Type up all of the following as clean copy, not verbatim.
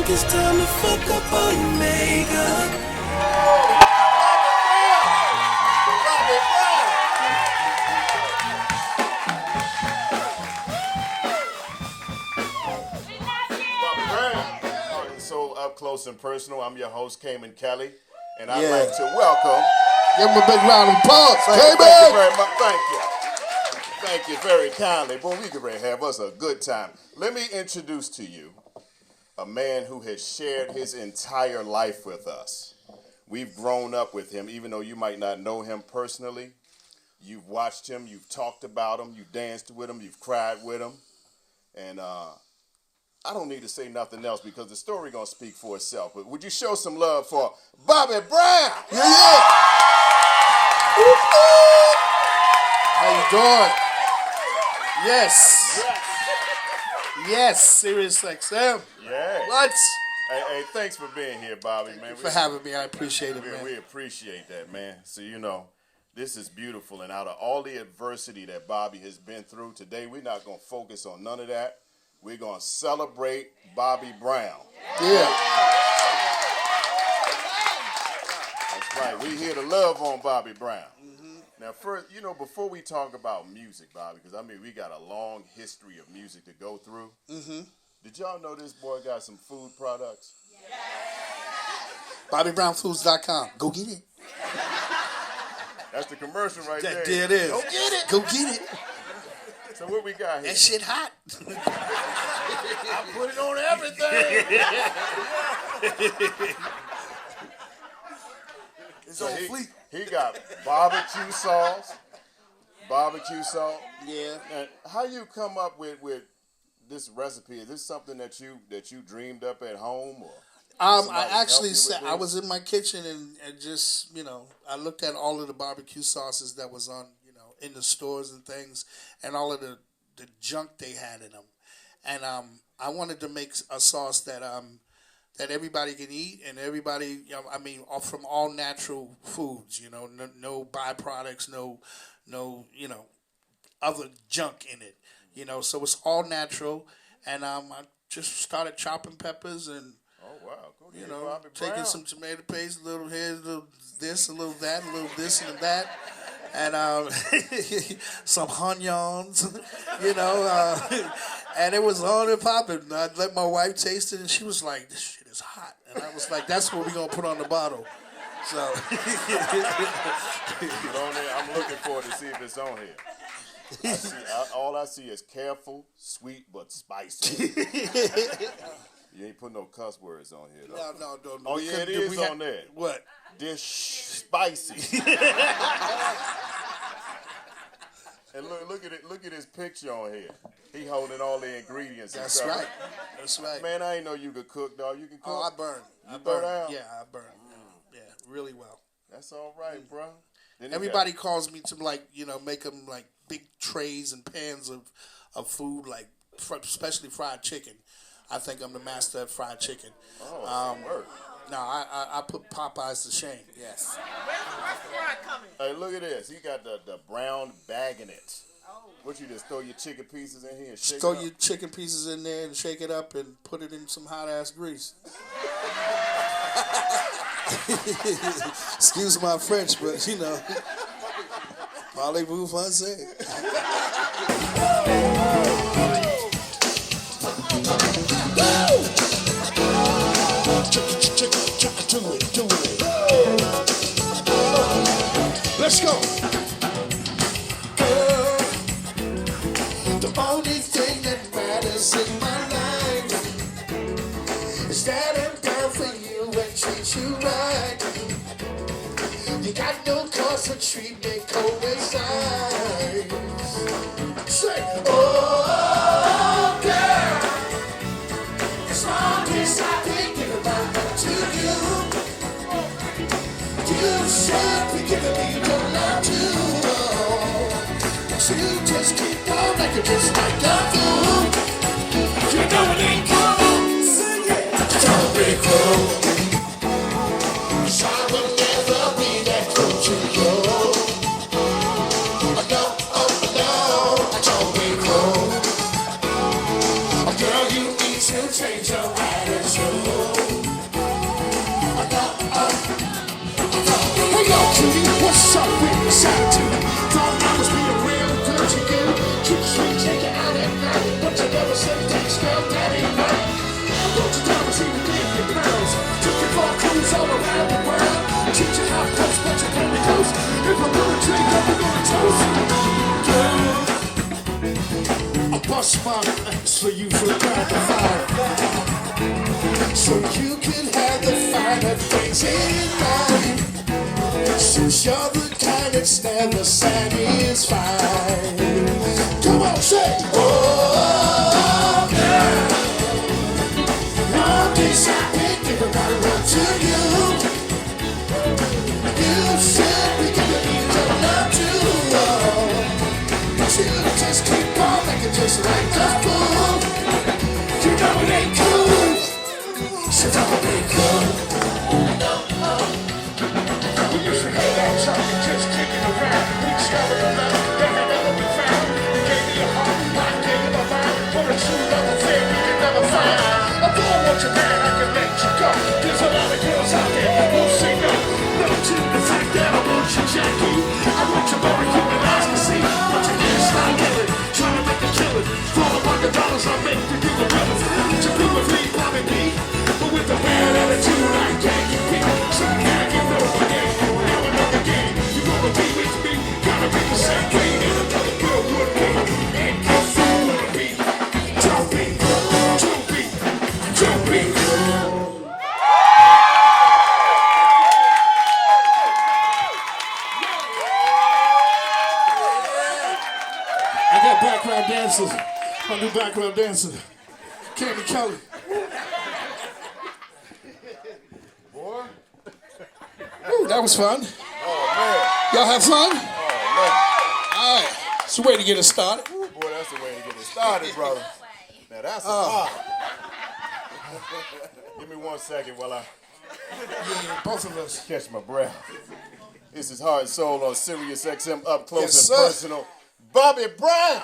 think it's time to fuck up all your makeup. So up close and personal, I'm your host, Cayman Kelly, and I'd like to welcome. Give him a big round of applause. Thank you very much. Thank you. Thank you very kindly. Boy, we can ready to have us a good time. Let me introduce to you a man who has shared his entire life with us. We've grown up with him, even though you might not know him personally. You've watched him, you've talked about him, you've danced with him, you've cried with him. And I don't need to say nothing else because the story gonna speak for itself. But would you show some love for Bobby Brown? Yeah. How you doing? Yes, Sirius XM. Yeah. What? Hey, thanks for being here, Bobby, man. Thank you for having me. I appreciate it, man. We appreciate that, man. So, you know, this is beautiful. And out of all the adversity that Bobby has been through today, we're not going to focus on none of that. We're going to celebrate Bobby Brown. Yeah. That's right. We're here to love on Bobby Brown. Now, first, you know, before we talk about music, Bobby, because, I mean, we got a long history of music to go through. Did y'all know this boy got some food products? BobbyBrownFoods.com. Go get it. That's the commercial right there. There it is. Go get it. Go get it. So what we got here? That shit hot. I put it on everything. It's So on fleek. he got barbecue sauce. Yeah. And how you come up with this recipe? Is this something that you dreamed up at home, or? I actually said I was in my kitchen and just, you know, I looked at all of the barbecue sauces that was on, you know, in the stores and things, and all of the junk they had in them, and I wanted to make a sauce that everybody can eat, and everybody, you know, I mean, from all natural foods, you know, no byproducts, no, you know, other junk in it, you know, so it's all natural, and I just started chopping peppers and. Oh wow! Go You get know, Bobby taking Brown. some tomato paste, a little here, a little this, a little that, a little this and that, and some onions, you know, and it was on and popping. I let my wife taste it, and she was like, "This shit is hot," and I was like, "That's what we're gonna put on the bottle." So, Put on there. I'm looking forward to see if it's on here. All I see is careful, sweet, but spicy. You ain't put no cuss words on here, though. no. Oh, yeah, it is on there. What? Dish spicy. And look at his picture on here. He holding all the ingredients. That's and stuff. right. That's right. Man, I ain't know you could cook, dog. You can cook. Oh, I burn. You burn out? Yeah, I burn. Yeah, really well. That's all right, bro. Then he Everybody calls me to, like, you know, make them like big trays and pans of food, like especially fried chicken. I think I'm the master at fried chicken. Oh, work. No, I put Popeyes to shame. Yes. Hey, look at this. He got the brown bag in it. What, you just throw your chicken pieces in here and shake Throw it up? your chicken pieces in there and shake it up and put it in some hot ass grease. Excuse my French, but you know, parlez-vous français? Let's go. Girl, the only thing that matters in my life is that I'm down for you and treat you right. You got no cause for treatment coincides. Say, oh, girl, as long as I've been giving my love to you, you should be giving me your love too. So you just keep on like you just like a fool. You know it ain't cool. Sing it. Don't be cruel. 'Cause I will never be that cruel to you. Oh no, don't be cruel. Oh girl, you need to change your attitude. smart so you feel gratified. So you can have the finer things in life. Since you're the kind that's never satisfied. Come on, say, oh, girl. All this I've been giving my love to you. You should be giving your love to all. But you just keep on making just like a fool. You know it ain't cool. So don't be cool. We used to hang out talking, just kicking around. We discovered a love that had never been found. You gave me a heart, I gave you my mind. For a true love affair we can never find. I don't want you man, I can let you go. There's a lot of girls out there that won't say no. No to the fact that I want you, Jackie. I want your barbecue and eyes to see. Want your hairstyle killing, trying to make a killing. For the $100 I make for you the brothers. To be with me, probably me. But with a bad attitude, I can't compete. So you can't get no again. Now another game. You gonna be with me, gotta be the same way. And another girl would be. And if you wanna be, don't be, don't be, don't be. I got background dancers. My new background dancer, Kelly. Boy. Ooh, that was fun. Oh, man. Y'all have fun? Oh, man. All right. It's a way to get us started. Boy, that's the way to get it started, brother. Now, that's a vibe. Give me 1 second while I Both of us. catch my breath. This is Heart and Soul on Sirius XM, up close Yes, and sir. personal. Bobby Brown.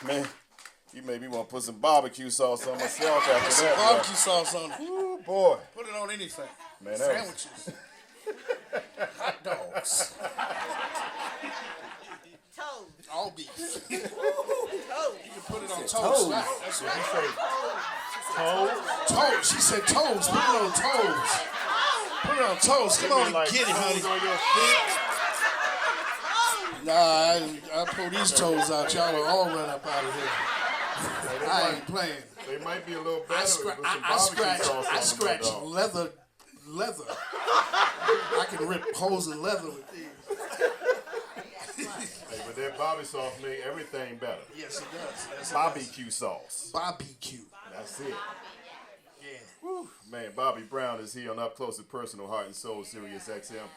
Man, you made me want to put some barbecue sauce on myself after Some that. barbecue sauce on it. Ooh, boy. Put it on anything. Man, that was, Sandwiches. Hot dogs. Toes. All beef. Toes. You can put it on toast. toes. Right. That's Did right. you say toes? Toes. She said toes. Put it on toes. Put it on toast. Come on, Like get it, honey. toes on your feet? Nah, I pull these toes out. Y'all will all run up out of here. I ain't playing. They might be a little better I with some scratch barbecue sauce on them, though. leather. I can rip holes in leather with these. Hey, but that barbecue sauce made everything better. Yes, it does. Yes, it Barbecue sauce. does. Barbecue. That's it. Yeah. Whew. Man, Bobby Brown is here on Up Close and Personal, Heart and Soul, Sirius XM.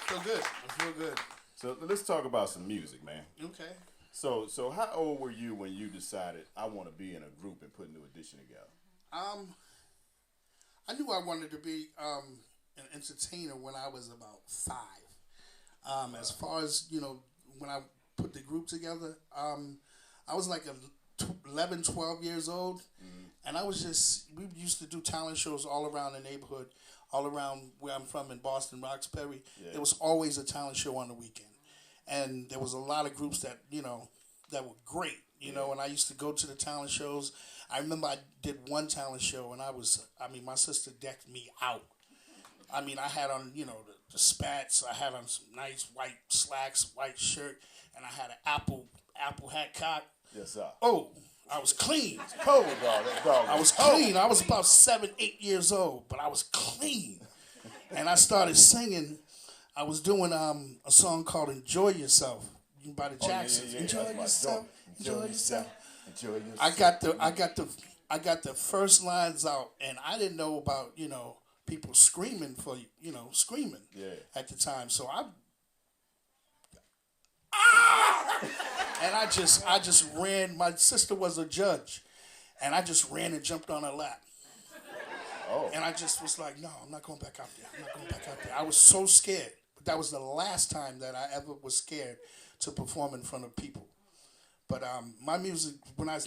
Feel good. I feel good. So let's talk about some music, man. Okay. So how old were you when you decided I want to be in a group and put New Edition together? I knew I wanted to be an entertainer when I was about 5. As far as, when I put the group together, I was like 11, 12 years old. And I was we used to do talent shows all around the neighborhood, all around where I'm from in Boston, Roxbury. Yeah. There was always a talent show on the weekend. And there was a lot of groups that, that were great, and I used to go to the talent shows. I remember I did one talent show and my sister decked me out. I had on, the spats. I had on some nice white slacks, white shirt, and I had an apple hat cock. Yes, sir. Oh, I was clean. Cold dog. That dog. I was clean. I was about 7, 8 years old, but I was clean. And I started singing. I was doing a song called "Enjoy Yourself" by the Jacksons. Yeah. Enjoy That's my yourself. joint. Enjoy yourself. Enjoy yourself. I got the first lines out, and I didn't know about people screaming screaming at the time. So and I just ran. My sister was a judge, and I just ran and jumped on her lap. Oh. And I just was like, no, I'm not going back out there. I was so scared. But that was the last time that I ever was scared to perform in front of people. But my music, when I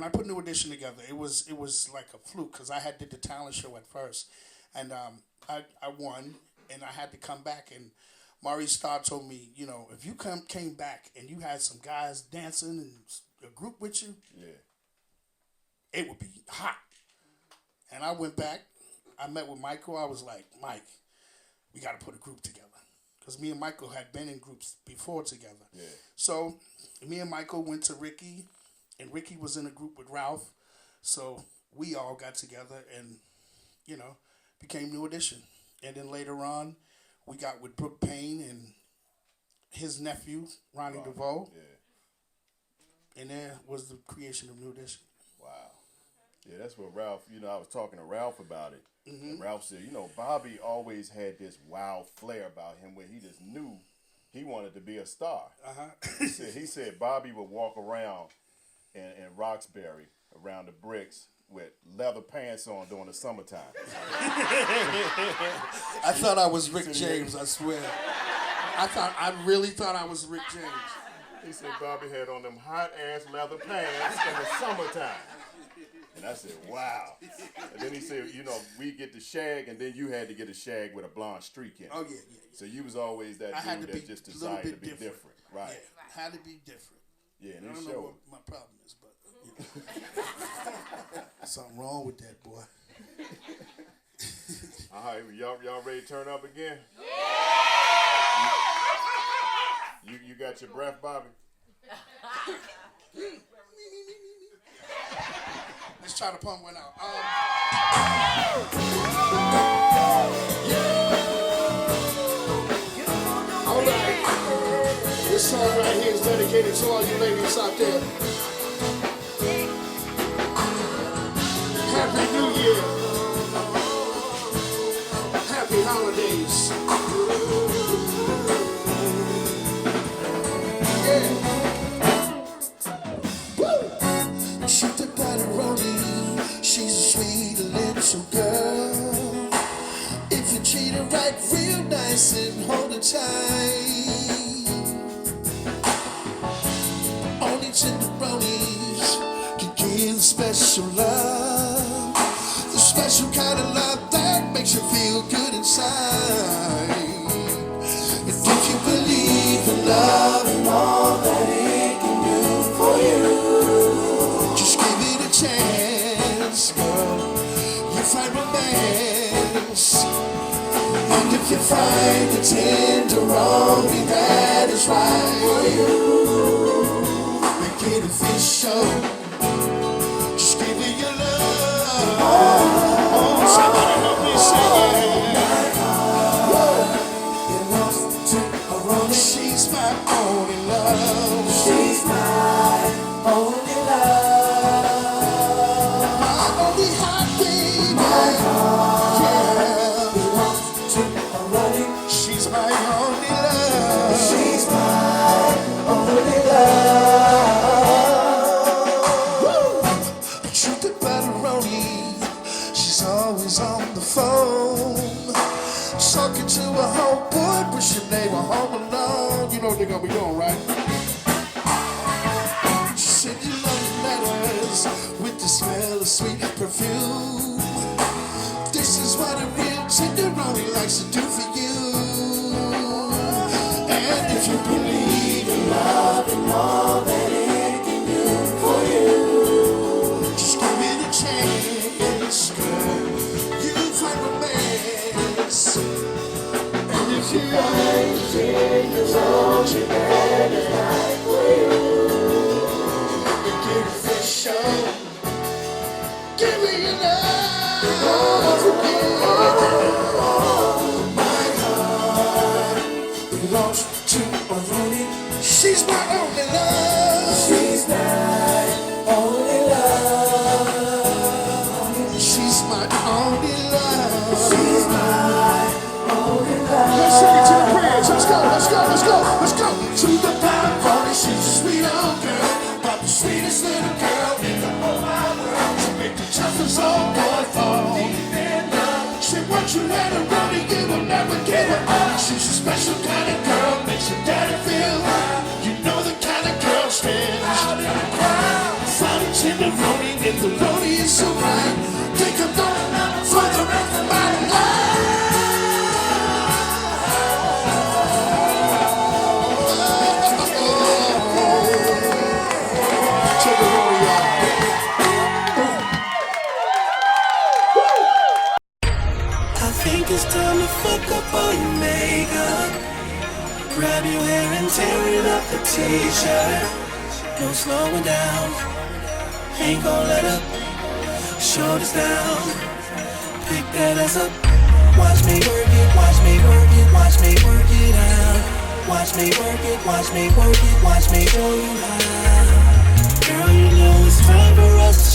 put New Edition together, it was like a fluke because I did the talent show at first, and I won, and I had to come back. And Maurice Starr told me, if you came back and you had some guys dancing and a group with you, Yeah. it would be hot. And I went back. I met with Michael. I was like, Mike, we got to put a group together. Because me and Michael had been in groups before together. Yeah. So me and Michael went to Ricky, and Ricky was in a group with Ralph. So we all got together and, became New Edition. And then later on, we got with Brooke Payne and his nephew, Ronnie DeVoe. Yeah. And there was the creation of New Edition. Wow. Yeah, that's what Ralph, I was talking to Ralph about it. Mm-hmm. And Ralph said, Bobby always had this wild flair about him where he just knew he wanted to be a star. Uh-huh. He said Bobby would walk around in Roxbury around the bricks with leather pants on during the summertime. I thought I was Rick James, I swear. I really thought I was Rick James. He said Bobby had on them hot-ass leather pants in the summertime. And I said, wow. And then he said, we get the shag, and then you had to get a shag with a blonde streak in it. Oh, yeah. So you was always that dude that just decided to be different. Right. Yeah, had to be different. Yeah, and I it don't know showed. what my problem is, but something wrong with that, boy. All right, y'all ready to turn up again? Yeah! You got your breath, Bobby? Let's try to pump one out. All right. This song right here is dedicated to all you ladies out there. Happy New Year. Happy holidays. Yeah. Shoot the pepperoni. She's a sweet little girl. If you treat her right, real nice and hold her tight. Only tenderonis can give special love. The special kind of love that makes you feel good inside. And if you believe in love and all that it can do for you, just give it a chance, girl. You find romance. And if you find the tenderoni that is right for you, make it official. Just give it your love. Oh, somebody help me sing it. Belongs to a she's my only love. She's my only love. My only heart, baby. My heart, yeah, belongs to a running. She's my only love. She's my only love. Truth the pepperoni. She's always on the phone, talking to a homeboy, wishing they were home alone. You know what they're gonna be doing, right? Sending love letters with the smell of sweet perfume. This is what a real tenderoni likes to do for you. And if you believe in love and all that it can do for you, just give it a chance, girl. You find romance. And if you like it, you're all you get is right for you. Make it official. Give me your love. My heart belongs to a Ronnie. She's my only love. She's my only love. She's my only love. She's my only love. Let's sing it to the bridge. Let's go, let's go, let's go, let's go. To the pepperoni, she's a sweet old girl, but the sweetest little girl in the whole wide world. She make the toughest old boy fall. She once you let her run, you will never get her up. She's a special kind of girl, makes her daddy feel right. You know the kind of girl stands out in the crowd. Found a tenderoni and the lonely is so right. Think I'm going for the rest of my life. Tenderoni, y'all. a t-shirt. No slowing down. Ain't gon' let up. Shoulders down. Pick that ass up. Watch me work it, watch me work it, watch me work it out. Watch me work it, watch me work it, watch me show you how. Girl, you know it's time for us to